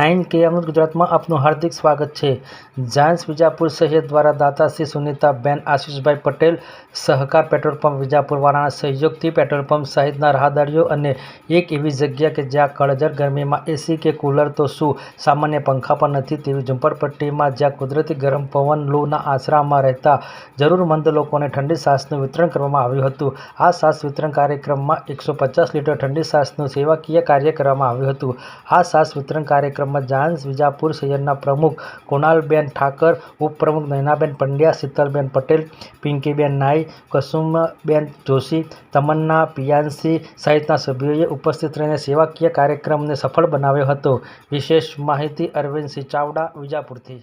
9 KM ગુજરાતમાં આપનું હાર્દિક સ્વાગત છે। જાયન્ટ્સ વિજાપુર શહેર દ્વારા દાતાશ્રી સુનિતાબેન આશિષભાઈ પટેલ સહકાર પેટ્રોલ પંપ વિજાપુરવાળાના સહયોગથી પેટ્રોલ પંપ સહિતના રાહદારીઓ અને એક એવી જગ્યા કે જ્યાં કળઝર ગરમીમાં એસી કે કુલર તો શું સામાન્ય પંખા પણ નથી તેવી ઝૂંપડપટ્ટીમાં જ્યાં કુદરતી ગરમ પવન લૂના આશરામાં રહેતા જરૂરમંદ લોકોને ઠંડી છાશનું વિતરણ કરવામાં આવ્યું હતું। આ છાશ વિતરણ કાર્યક્રમમાં 150 લીટર ઠંડી છાશનું સેવાકીય કાર્ય કરવામાં આવ્યું હતું। આ છાશ વિતરણ કાર્યક્રમમાં જાયન્ટ્સ વિજાપુર શહેરના પ્રમુખ કુણાલબેન ઠાકર, ઉપપ્રમુખ નયનાબેન પંડ્યા, શીતલબેન પટેલ, પિંકીબેન નાઈ, કુસુમબેન જોશી, તમન્ના પિયાસી સહિતના સભ્યોએ ઉપસ્થિત રહીને સેવાકીય કાર્યક્રમને સફળ બનાવ્યો હતો। વિશેષ માહિતી અરવિંદસિંહ ચાવડા, વિજાપુરથી।